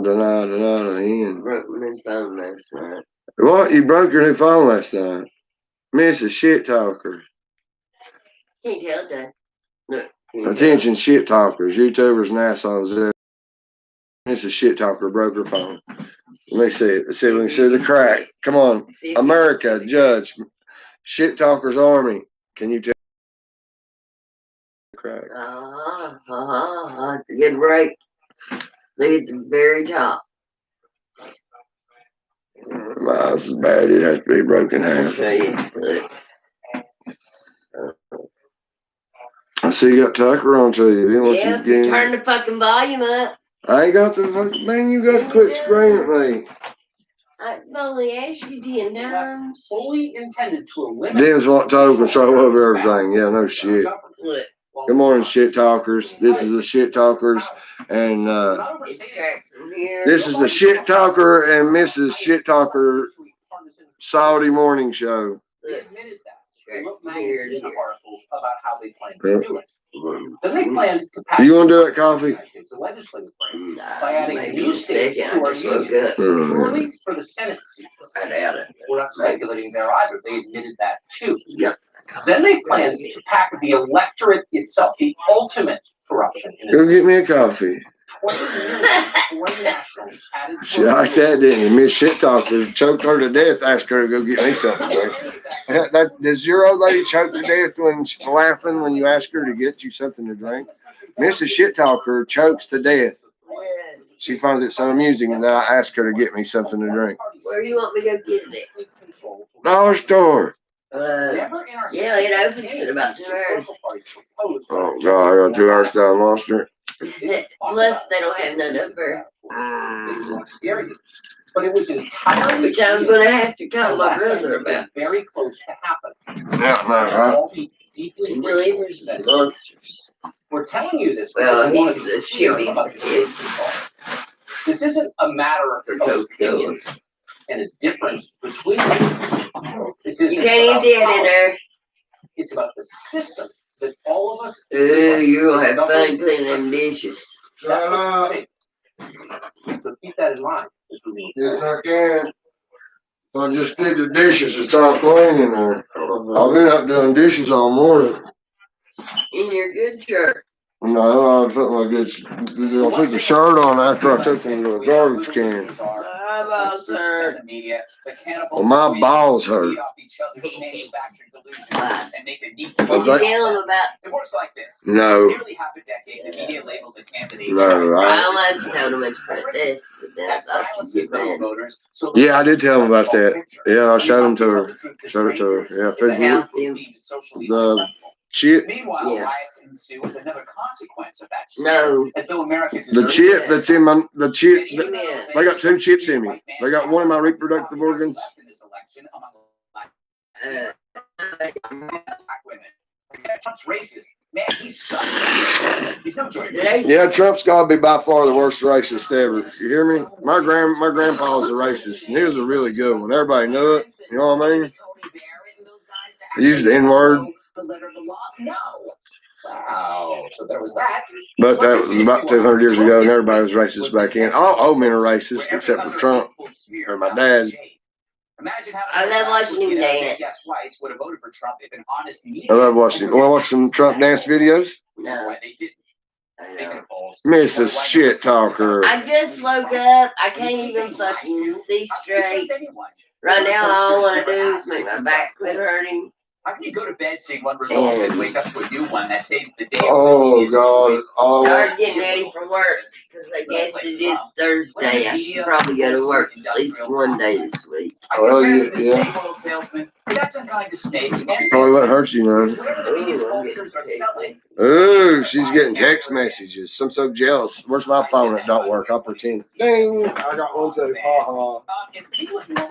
again. Broke my new phone last night. What? You broke your new phone last night? Mrs. Shit Talker. Can't tell that. Look. Attention, shit talkers, YouTubers, and assholes. Mrs. Shit Talker broke her phone. Let me see it. Let's see if we can see the crack. Come on. America, judge. Shit Talkers Army. Can you tell the crack? It's a good break. Look at the very top. This is bad. It has to be broken I'll half. show you. Look. I see you got Tucker on TV. Yeah, if you turn the fucking volume up. I ain't got the fucking, man, you got to quit screaming at me. I've only asked you 10 times. Fully intended to eliminate. Dim's want total control over everything. Yeah, no shit. Look. Good morning, Shit Talkers. This is the Shit Talkers, and this is the Shit Talker and Mrs. Shit Talker Saturday morning show. They admitted that. They wrote magazine articles about how they plan to do it. Then they planned to pass. You want to do that coffee? The legislative branch by adding new states to our union purely for the Senate seats. We're not speculating there either. They admitted that too. Yep. Then they planned to pack the electorate itself, the ultimate corruption. Go get me a coffee. 20 foreign nationals added. She like that, didn't you? Miss Shit Talker choked her to death. Asked her to go get me something. Right? Does your old lady choke to death when she's laughing when you ask her to get you something to drink? Mrs. Shit Talker chokes to death. She finds it so amusing that I ask her to get me something to drink. Where do you want me to go get it at? Dollar store. Yeah, it opens in about 2 hours. Oh God, I got 2 hours down Monster. Unless they don't have no number. But it was entirely. Which I'm gonna have to tell my brother about. Very close to happen. Yeah, right. All be deeply Believers and monsters. We're telling you this. Well, he's the shitty kid. This isn't a matter of opinion and a difference between them. This isn't. You can't eat that in there. It's about the system that all of us. You'll have fun cleaning them dishes. Shut up. So keep that in mind. Yes, I can. I just did the dishes. It's all clean in there. I've been up doing dishes all morning. In your good shirt. No, I put my good. I put the shirt on after I took them to the garbage can. My balls hurt. Well, my balls hurt. Did you tell them about? It works like this. No. Nearly half a decade, the media labels a candidate. No, I almost told them to put this, but then I That thought silences you'd those get mad. voters. So Yeah, I did tell them about that. Yeah, I showed them to her. Showed it to her. Yeah, Facebook. The chip. Meanwhile, Yeah. riots ensue as another consequence of that. No. As though America The chip that's in my the chip. Yeah. They got 2 chips in me. They got one of my reproductive organs. Black women. Trump's racist. Man, he sucks. He's no Jordan. Yeah, Trump's gotta be by far the worst racist ever. You hear me? My grandpa was a racist, and he was a really good one. Everybody knew it. You know what I mean? He used the N-word. Wow. So there was that. But that was about 200 years ago, and everybody was racist back then. All men are racist except for Trump or my dad. Imagine how I love watching him dance. yes, whites would have voted for Trump if an honest media. I love watching. Want to watch some Trump dance videos? No. Why they didn't. I know. Mrs. Shit Talker. I just woke up. I can't even fucking see straight. Right now, all I want to do is make my back quit hurting. How can you go to bed seeing one result and wake up to a new one that saves the day? Oh God! Start getting ready for work because I guess it is Thursday. I should probably go to work at least one day this week. Well, yeah. Snake oil salesman. That's some kind of snakes. Probably wouldn't hurt you none. Whatever the media's vultures are selling. Ooh, she's getting text messages. I'm so jealous. Where's my phone? It don't work. I'll pretend. Ding! I got one too. Ha ha.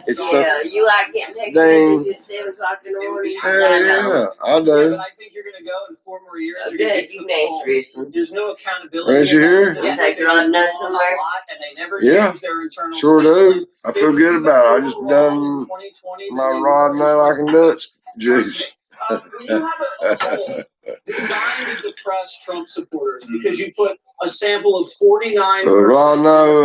It's so. Yeah, you like getting text Dang. messages at 7 o'clock in the morning? Yeah, I do. But I think you're going to go in 4 more years. Oh, good, you can answer this one. There's no accountability. Ain't you here? You take your odd nuts somewhere? And they never Yeah, change their internal sure system. do. I feel good about it. I just done my rod now I can nuts juice. When you have a poll designed to depress Trump supporters because you put a sample of 49. Rod no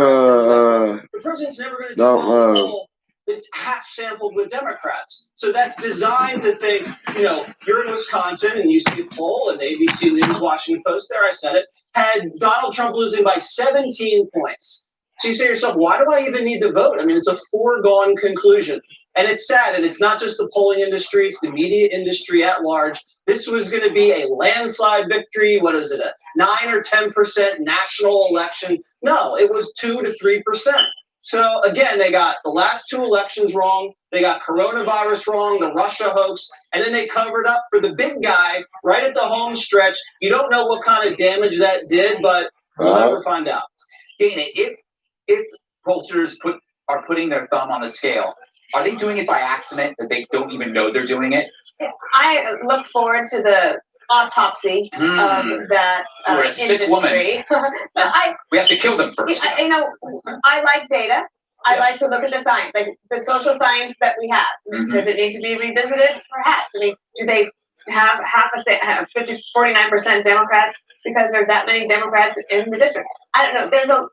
president's never going to do Don't a know. poll that's half sampled with Democrats. So that's designed to think, you're in Wisconsin and you see a poll, and ABC News, Washington Post, there I said it, had Donald Trump losing by 17 points. So you say to yourself, why do I even need to vote? I mean, it's a foregone conclusion. And it's sad, and it's not just the polling industry, it's the media industry at large. This was going to be a landslide victory. What is it, a 9 or 10% national election? No, it was 2 to 3%. So again, they got the last 2 elections wrong. They got coronavirus wrong, the Russia hoax, and then they covered up for the big guy right at the home stretch. You don't know what kind of damage that did, but we'll never find out. Dana, if pollsters are putting their thumb on the scale, are they doing it by accident that they don't even know they're doing it? I look forward to the autopsy of that We're a sick industry. We have to kill them first. I like data. I like to look at the science, like the social science that we have. Does it need to be revisited? Perhaps. I mean, do they have 49% Democrats because there's that many Democrats in the district? I don't know.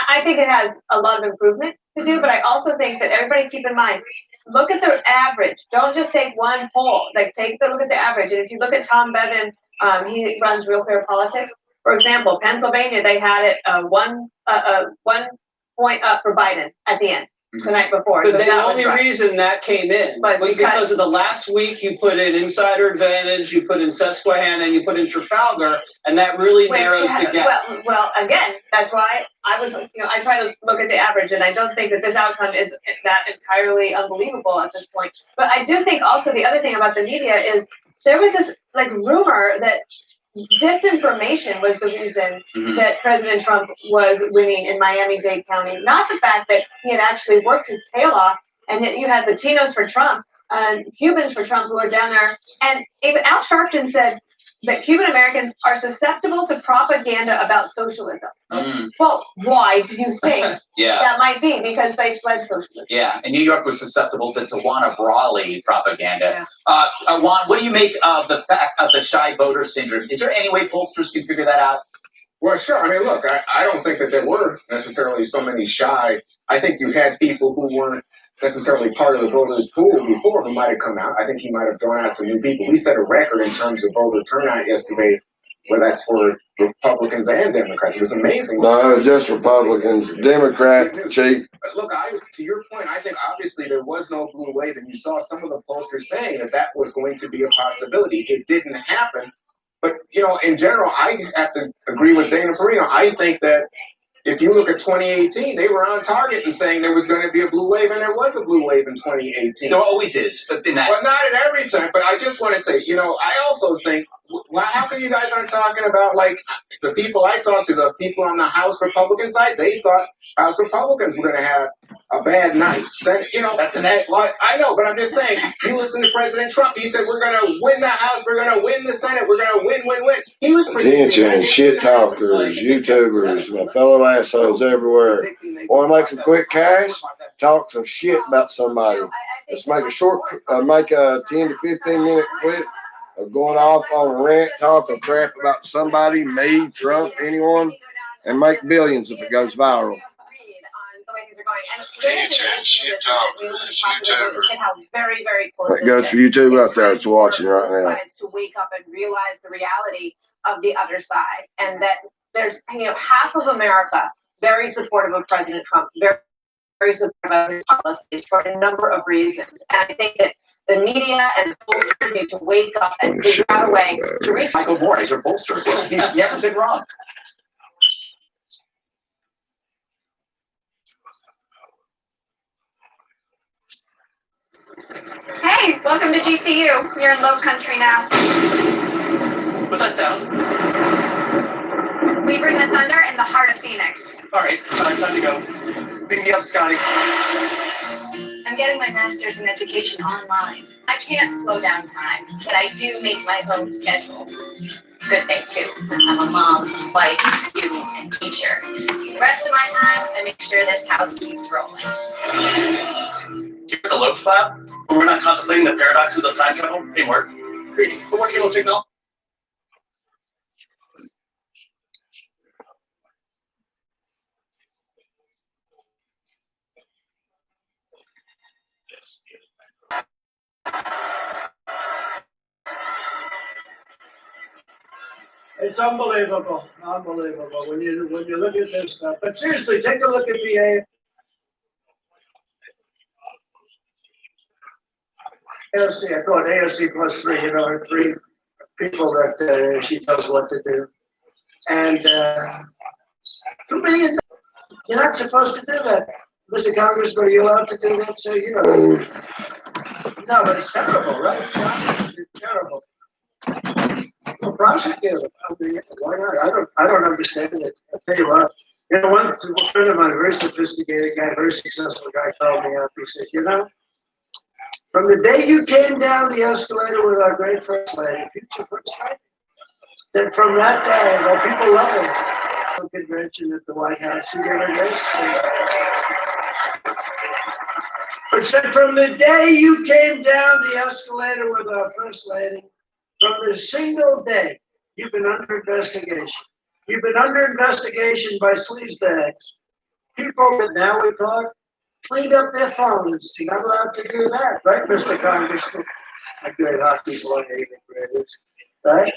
I think it has a lot of improvement to do, but I also think that everybody keep in mind, look at the average. Don't just take one poll. Like look at the average. And if you look at Tom Bevan, he runs Real Clear Politics. For example, Pennsylvania, they had it 1 point up for Biden at the end. The night before. But So the only reason that came in was because of the last week you put in Insider Advantage, you put in Susquehanna, and you put in Trafalgar, and that really narrows the gap. Well, again, that's why I try to look at the average, and I don't think that this outcome is that entirely unbelievable at this point. But I do think also the other thing about the media is there was this rumor that disinformation was the reason that President Trump was winning in Miami-Dade County, not the fact that he had actually worked his tail off, and that you had Latinos for Trump and Cubans for Trump who are down there. And even Al Sharpton said that Cuban Americans are susceptible to propaganda about socialism. Well, why do you think that might be? Because they fled socialism. Yeah, and New York was susceptible to Tawana Brawley propaganda. Juan, what do you make of the fact of the shy voter syndrome? Is there any way pollsters can figure that out? Well, sure. I mean, look, I don't think that there were necessarily so many shy. I think you had people who weren't necessarily part of the voter pool before who might have come out. I think he might have drawn out some new people. We set a record in terms of voter turnout yesterday, where that's for Republicans and Democrats. It was amazing. No, it was just Republicans. Democrat, cheap. Look, to your point, I think obviously there was no blue wave, and you saw some of the pollsters saying that was going to be a possibility. It didn't happen. But, in general, I have to agree with Dana Perino. I think that if you look at 2018, they were on target and saying there was going to be a blue wave, and there was a blue wave in 2018. There always is, but Well, not at every time. But I just want to say, I also think, how come you guys aren't talking about, the people I talked to, the people on the House Republican side? They thought House Republicans were going to have a bad night. That's an exploit. I know, but I'm just saying, you listen to President Trump. He said, we're going to win the House, we're going to win the Senate, we're going to win. He was Attention, shit talkers, YouTubers, my fellow assholes everywhere. Want to make some quick cash? Talk some shit about somebody. Let's make a 10 to 15 minute clip of going off on a rant, talking crap about somebody, me, Trump, anyone, and make billions if it goes viral. That goes for YouTube out there that's watching right now. To wake up and realize the reality of the other side, and that there's half of America very supportive of President Trump, very supportive of his policies for a number of reasons. And I think that the media and the pollsters need to wake up and figure out a way to reach. Michael Moore is your pollster. He's never been wrong. Hey, welcome to GCU. You're in Low Country now. What's that sound? We bring the thunder in the heart of Phoenix. All right, time to go. Pick me up, Scotty. I'm getting my master's in education online. I can't slow down time, but I do make my own schedule. Good thing too, since I'm a mom, wife, student, and teacher. The rest of my time, I make sure this house keeps rolling. You heard the Lopes Lab? Where we're not contemplating the paradoxes of time travel? Hey, Mark. Greetings. The working signal. It's unbelievable, unbelievable when you look at this stuff. But seriously, take a look at the AOC. I call it AOC plus 3. You know, her 3 people that she tells what to do. And $2 million. You're not supposed to do that, Mr. Congressman. Are you allowed to do that? So you know. No, but it's terrible, right? It's terrible. Well, prosecute it. Why not? I don't understand it. I'll tell you what. You know, one friend of mine, a very sophisticated guy, very successful guy, called me up. He said, you know, from the day you came down the escalator with our great first lady, future first lady, then from that day, well, people love it. Convention at the White House, she gave a great speech. But said, from the day you came down the escalator with our first lady, from the single day, you've been under investigation. You've been under investigation by sleazebags. People that now we caught cleaned up their phones. You're not allowed to do that, right, Mr. Congressman? I great hot people on the grades, right?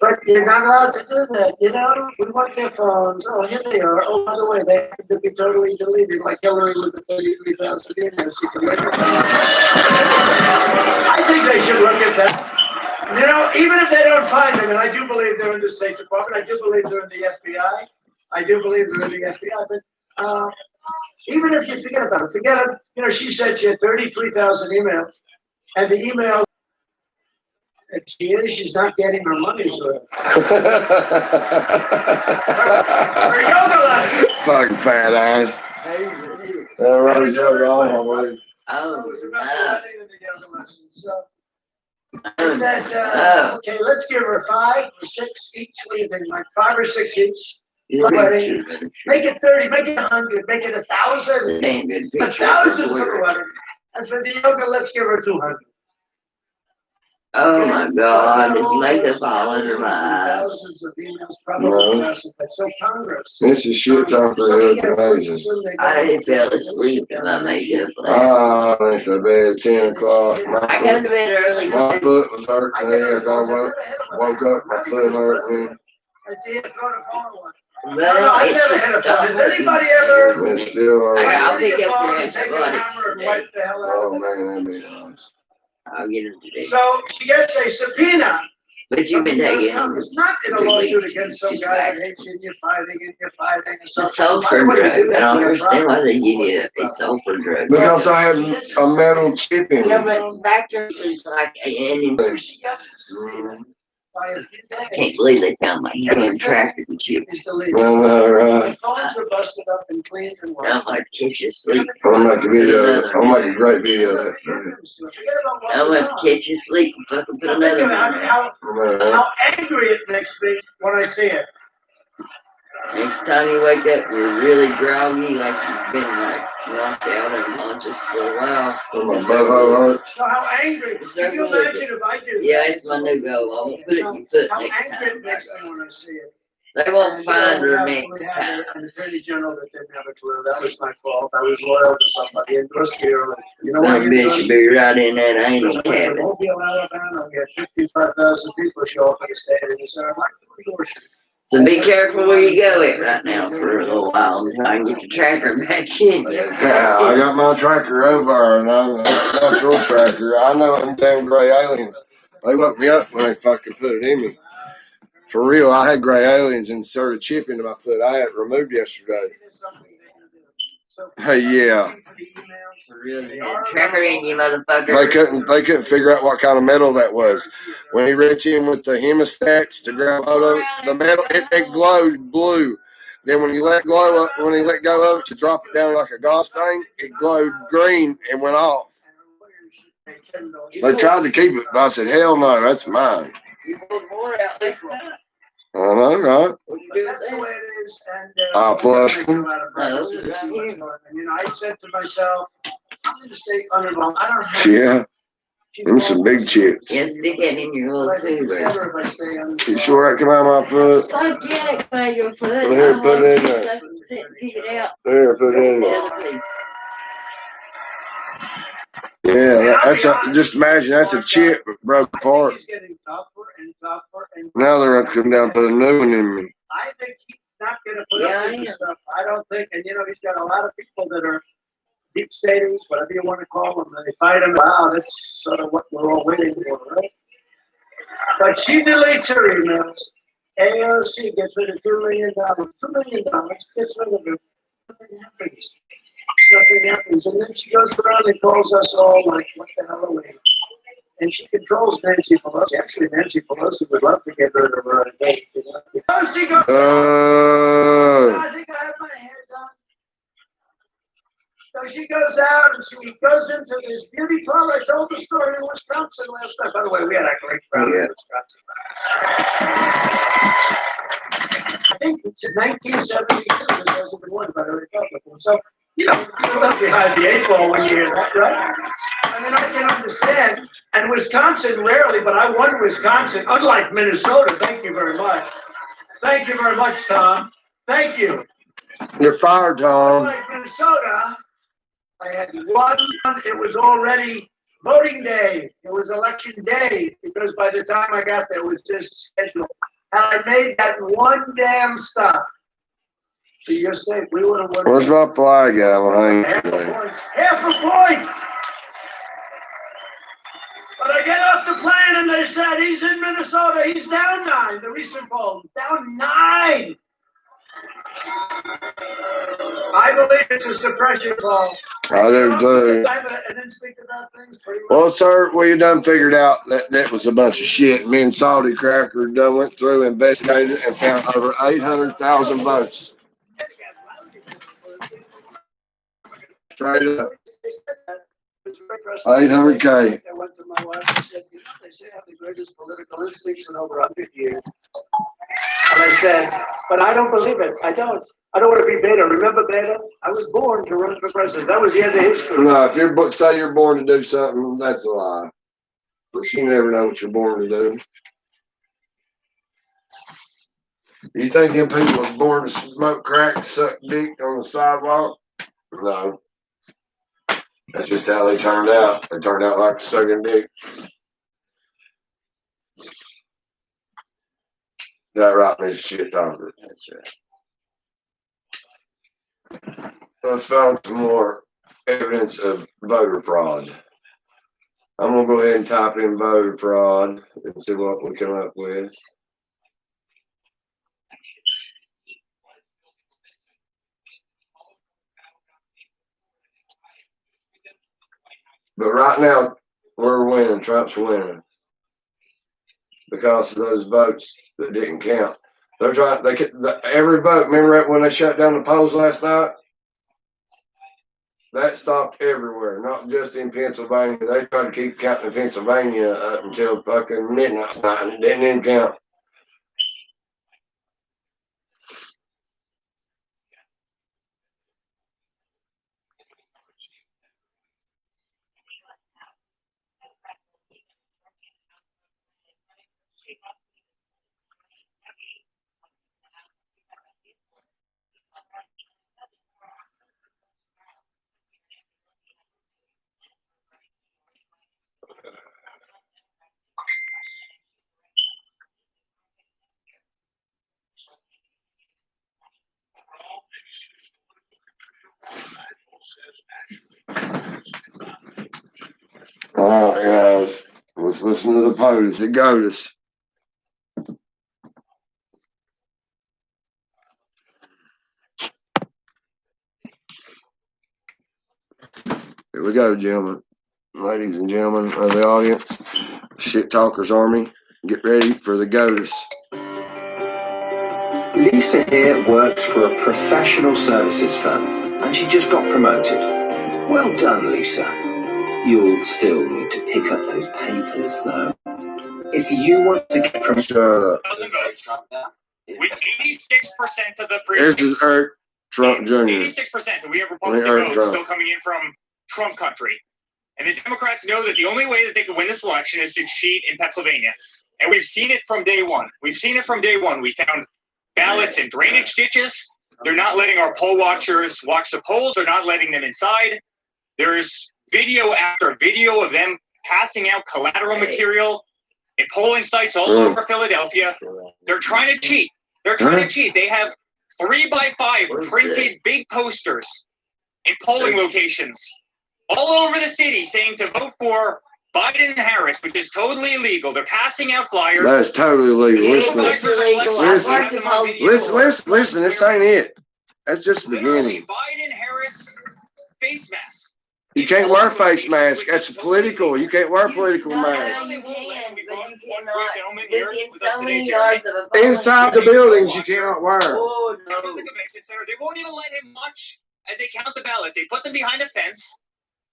But you're not allowed to do that. You know, we want their phones. Oh, here they are. Oh, by the way, they have to be totally deleted, like Hillary with the 33,000 emails. You can look at that. I think they should look at that. You know, even if they don't find them, and I do believe they're in the State Department, I do believe they're in the FBI, I do believe they're in the FBI, but even if you forget about them, you know, she said she had 33,000 emails, and the email, she's not getting her money's worth. Her yoga lesson. Fucking fat ass. Right, yoga. So I said, okay, let's give her 5 or 6 each. What do you think, Mike? 5 or 6 each. Make it 30, make it 100, make it 1,000. 1,000 for the wedding. And for the yoga, let's give her 200. Oh my God, this makeup all under my eyes. Thousands of emails, probably classified. So Congress. This is shit talker. Amazing. I fell asleep in my makeup. I went to bed at 10 o'clock. I come to bed early. My foot was hurting. I woke up, my foot hurting. I see you throwing a phone away. Well, I never it had should a phone. stop Has hurting. anybody ever? It's still hurting. I'll pick up your Take a antibiotics hammer and today. wipe the hell out Oh of it. man, that'd be nice. I'll get them today. So she gets a subpoena. But you've been taking them. It's not in a lawsuit against some guy that hates you and you're fighting. It's a sulfur drug. I don't understand why they give you a sulfur drug. Because I had a metal chip in Yeah, it. but Baxter is like an I can't believe they found my hand tractor chip. Right. Phones are busted up and cleaned and I'm gonna catch you asleep. I'll make a video. I'll make a great video of that. I'm gonna catch you asleep and fucking put another one on. How angry it makes me when I see it. Next time you wake up, you're really groggy, like you've been like knocked out unconscious for a while. My butthole hurts. So how angry? Can you imagine if I do that? Yeah, it's my new goal. I'm gonna put it in your foot How next angry it time. makes me when I see it. They won't find her We next had time. an attorney general that didn't have a clue. That was my fault. I was loyal to somebody. He endorsed me early. You know why Some he bitch endorsed should be right in that anal me? cabin. Mobile, Alabama, we had 55,000 people show up in the state, and he said, "I'd like to endorse you." So be careful where you go at right now for a little while and try and get the tracker back in. Yeah, I got my tracker over, and that's not your tracker. I know them damn gray aliens. They woke me up when they fucking put it in me. For real, I had gray aliens insert a chip into my foot. I had it removed yesterday. Hey, yeah. For real, you had a tracker in you, motherfucker. They couldn't figure out what kind of metal that was. When he reached in with the hemostats to grab hold of the metal, it glowed blue. Then when he let go of it to drop it down like a gauze thing, it glowed green and went off. They tried to keep it, but I said, hell no, that's mine. I know, right? That's the way it is. And I flushed them. You know, I said to myself, I'm going to stay underwhelmed. I don't have. Yeah. Them some big chips. Yeah, stick it in your little tuber. You sure that come out of my foot? Yeah, come out of your foot. Here, put it in there. Pick it out. Here, put it in The there. other piece. Yeah, that's just imagine that's a chip that broke apart. He's getting tougher and tougher and Now they're gonna come down and put a new one in me. I think he's not gonna put up with this stuff. I don't think, and he's got a lot of people that are deep staters, whatever you want to call them, and they fight him out. That's sort of what we're all waiting for, right? But she deletes her emails. AOC gets rid of $2 million. $2 million gets rid of it. Nothing happens. Nothing happens. And then she goes around and calls us all like, what the hell are we? And she controls Nancy Pelosi. Actually, Nancy Pelosi would love to get rid of her. Pelosi goes, I think I have my hair done. So she goes out and she goes into this beauty parlor. I told the story in Wisconsin last night. By the way, we had a great crowd in Wisconsin. I think since 1972, this hasn't been won by a Republican. So, you're left behind the 8 ball when you hear that, right? I mean, I can understand. And Wisconsin rarely, but I won Wisconsin, unlike Minnesota. Thank you very much. Thank you very much, Tom. Thank you. You're fired, Tom. Unlike Minnesota, I had won. It was already voting day. It was election day because by the time I got there, it was just scheduled. And I made that one damn stop. So your state, we would have won. Where's my flag at? Half a point. Half a point! But I get off the plane and they said he's in Minnesota. He's down 9. The recent poll, down 9. I believe it's a suppression poll. I do too. An instinct about things pretty much. Well, sir, we done figured out that was a bunch of shit. Me and Salty Cracker done went through, investigated, and found over 800,000 votes. Straight up. 800K. I went to my wife and said, they say I have the greatest political instincts in over 100 years. And I said, but I don't believe it. I don't want to be Beta. Remember Beta? I was born to run for president. That was the end of his career. No, if you're say you're born to do something, that's a lie. But you never know what you're born to do. You think them people was born to smoke crack, suck dick on the sidewalk? No. That's just how they turned out. They turned out like sucking dick. That right, Mr. Shit Talker. That's right. Let's find some more evidence of voter fraud. I'm gonna go ahead and type in voter fraud and see what we come up with. But right now, we're winning. Trump's winning because of those votes that didn't count. They're trying. Every vote. Remember when they shut down the polls last night? That stopped everywhere, not just in Pennsylvania. They tried to keep counting in Pennsylvania up until fucking midnight tonight, and it didn't even count. All right, guys, let's listen to the POTUS. It goes. Here we go, gentlemen, ladies and gentlemen of the audience, Shit Talkers Army, get ready for the GOTUS. Lisa here works for a professional services firm, and she just got promoted. Well done, Lisa. You'll still need to pick up those papers, though. If you want to get promoted, Shut up. With 86% of the This is Eric Trump Jr. 86% that we have Republican votes still coming in from Trump country. And the Democrats know that the only way that they can win this election is to cheat in Pennsylvania. And we've seen it from day one. We found ballots in drainage ditches. They're not letting our poll watchers watch the polls. They're not letting them inside. There's video after video of them passing out collateral material in polling sites all over Philadelphia. They're trying to cheat. They're trying to cheat. They have 3x5 printed big posters in polling locations all over the city saying to vote for Biden and Harris, which is totally illegal. They're passing out flyers. That's totally illegal. Listen. This ain't it. That's just the beginning. Biden, Harris, face masks. You can't wear a face mask. That's political. You can't wear a political mask. You can, but you cannot within so many yards of a Inside the buildings, you cannot wear. Oh, The convention center, they won't even let him watch as they count the ballots. They put them behind a fence,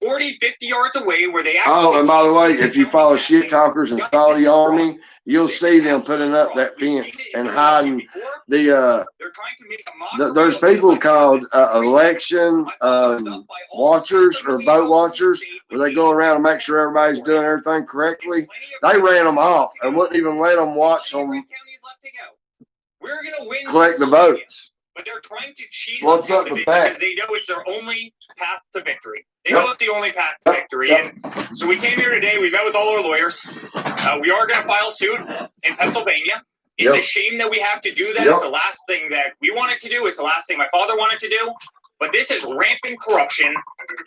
40, 50 yards away where they actually... Oh, and by the way, if you follow ShitTalkers and follow the army, you'll see them putting up that fence and hiding the there's people called election watchers or vote watchers, where they go around and make sure everybody's doing everything correctly. They ran them off and wouldn't even let them watch them collect the votes. But they're trying to cheat What's up with that? Because they know it's their only path to victory. They know it's the only path to victory. And so we came here today. We met with all our lawyers. We are going to file suit in Pennsylvania. It's a shame that we have to do that. It's the last thing that we wanted to do. It's the last thing my father wanted to do. But this is rampant corruption,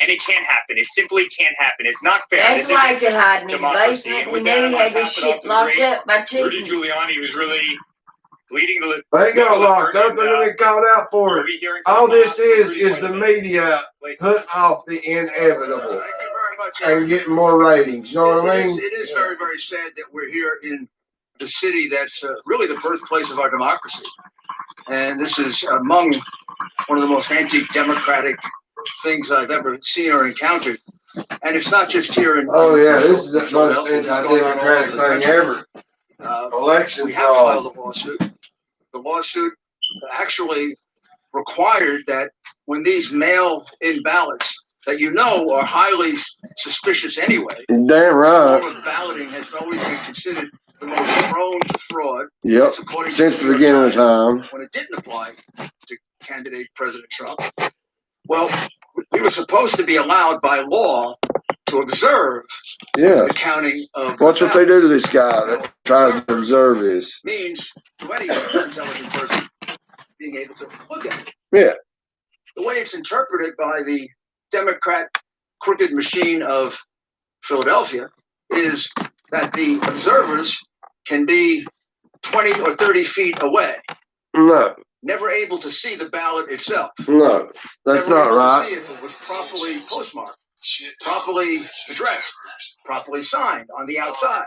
and it can't happen. It simply can't happen. It's not fair. That's why you're hiding in the basement. We knew he had this shit locked up by Rudy chickens. Giuliani was really leading the... They got locked up and then they called out for it. All this is the media putting off the inevitable and getting more ratings. You know what I mean? It is very, very sad that we're here in the city that's really the birthplace of our democracy. And this is among one of the most anti-democratic things I've ever seen or encountered. And it's not just here in... Oh, yeah, this is the most anti-democratic thing ever. Election we have filed a lawsuit. The lawsuit actually required that when these mail-in ballots that you know are highly suspicious anyway, damn right, form of balloting has always been considered the most prone to fraud. Yep, since the beginning of time. When it didn't apply to candidate President Trump. Well, we were supposed to be allowed by law to observe the counting of... Watch what they do to this guy that tries to observe this. Means to any intelligent person being able to look at it. Yeah. The way it's interpreted by the Democrat crooked machine of Philadelphia is that the observers can be 20 or 30 feet away. No. Never able to see the ballot itself. No, that's not right. See if it was properly postmarked, properly addressed, properly signed on the outside.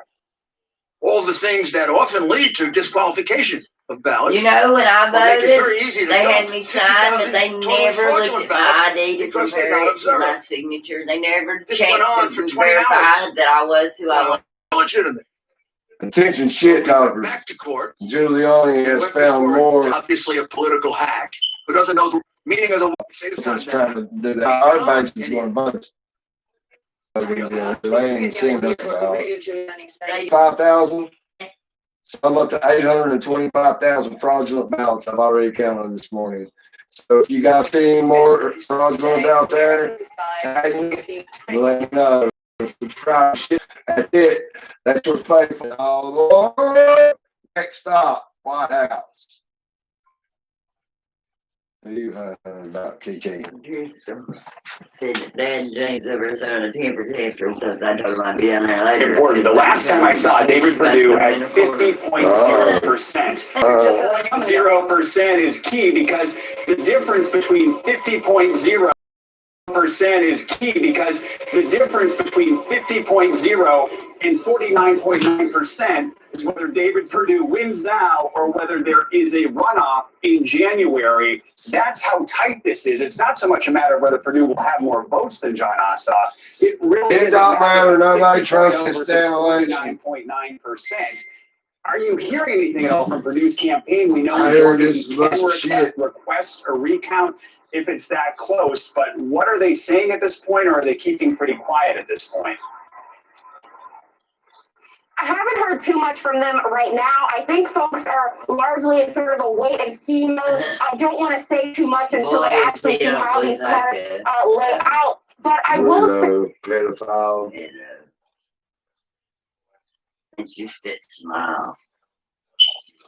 All the things that often lead to disqualification of ballots. You know, when I voted, they had me sign, but they never looked at my ID to compare it to my signature. They never checked to verify that I was who I was. Legitimate. Attention, ShitTalkers. Back to court. Giuliani has found more. Obviously, a political hack who doesn't know the meaning of the word. Trying to do that. Our base is going to vote. They ain't seen this about 5,000. I'm up to 825,000 fraudulent ballots I've already counted this morning. So if you guys see any more fraudulent out there, tag me, let me know. Subscribe. That's it. That's your faithful. Oh, Lord. Next stop, White House. You about Kiki. Said that Dad James ever thrown a temper tantrum because I told him I'd be down there later. Important. The last time I saw David Perdue had 50.0%. 0% is key because the difference between 50.0% is key because the difference between 50.0 and 49.9% is whether David Perdue wins now or whether there is a runoff in January. That's how tight this is. It's not so much a matter of whether Perdue will have more votes than John Ossoff. It really it don't matter. Nobody trusts this damn election. 9.9%. Are you hearing anything at all from Perdue's campaign? We know Georgia's request a recount if it's that close, but what are they saying at this point, or are they keeping pretty quiet at this point? I haven't heard too much from them right now. I think folks are largely in sort of a wait and see mode. I don't want to say too much until I actually see how these cards lay out. But I will say, pedophile. It's just that smile.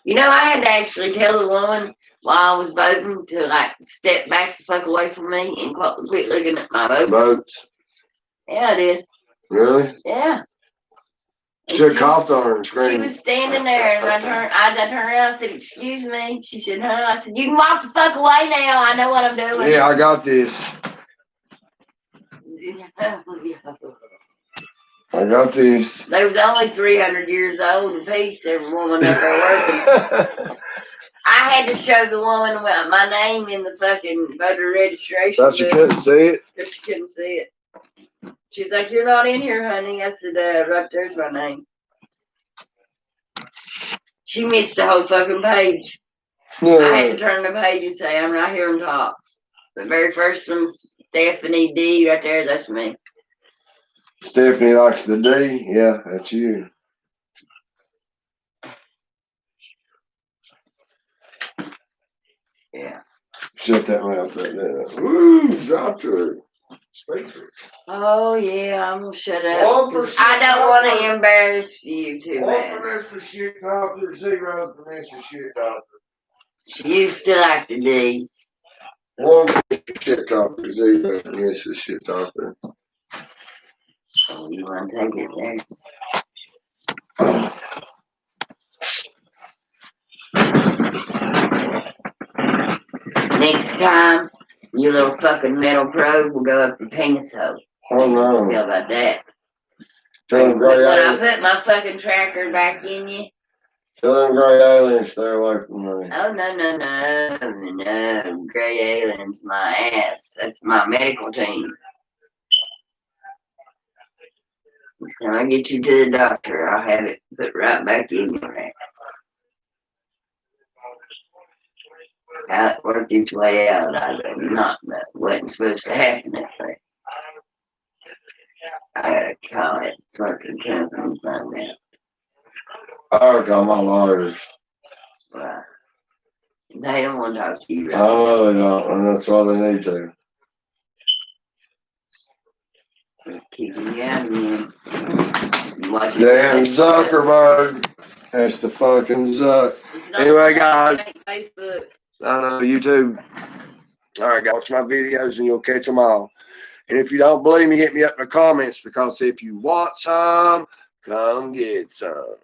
You know, I had to actually tell the woman while I was voting to like step back the fuck away from me and quit looking at my votes. Yeah, I did. Really? Yeah. She coughed on her and She screamed. was standing there, and I turned around. I said, "Excuse me." She said, "Huh?" I said, "You can walk the fuck away now. I know what I'm doing." Yeah, I got this. I got this. They was only 300 years old apiece, every woman up there working. I had to show the woman my name in the fucking voter registration. Thought she couldn't see it? She couldn't see it. She's like, "You're not in here, honey." I said, "Right there's my name." She missed the whole fucking page. Yeah. I had to turn the page and say, "I'm right here on top." The very first one, Stephanie D, right there, that's me. Stephanie likes the D. Yeah, that's you. Yeah. Shut that mouth right there. Ooh, dropped her. Speaker. Oh, yeah, I'm going to shut up. I don't want to embarrass you too bad. 1 for this for shit talker, 0 for this for shit talker. You still like the D. 1 for shit talker, 0 for this for shit talker. Oh, you want to take it there? Next time, your little fucking metal probe will go up your penis hole. Oh, no. Feel about that. When I put my fucking tracker back in you. Tell them gray aliens stay away from me. Oh, no. Gray aliens, my ass. That's my medical team. Next time I get you to the doctor, I'll have it put right back in your ass. How it worked its way out, I don't know. That wasn't supposed to happen that way. I gotta call it fucking company and find out. I would call my lawyers. Right. They don't want to talk to you, right? I know they don't, and that's why they need to. Keeping you out of them. Damn Zuckerberg. That's the fucking Zuck. Anyway, guys. Facebook. I know, YouTube. Alright, guys, watch my videos and you'll catch them all. And if you don't believe me, hit me up in the comments, because if you want some, come get some.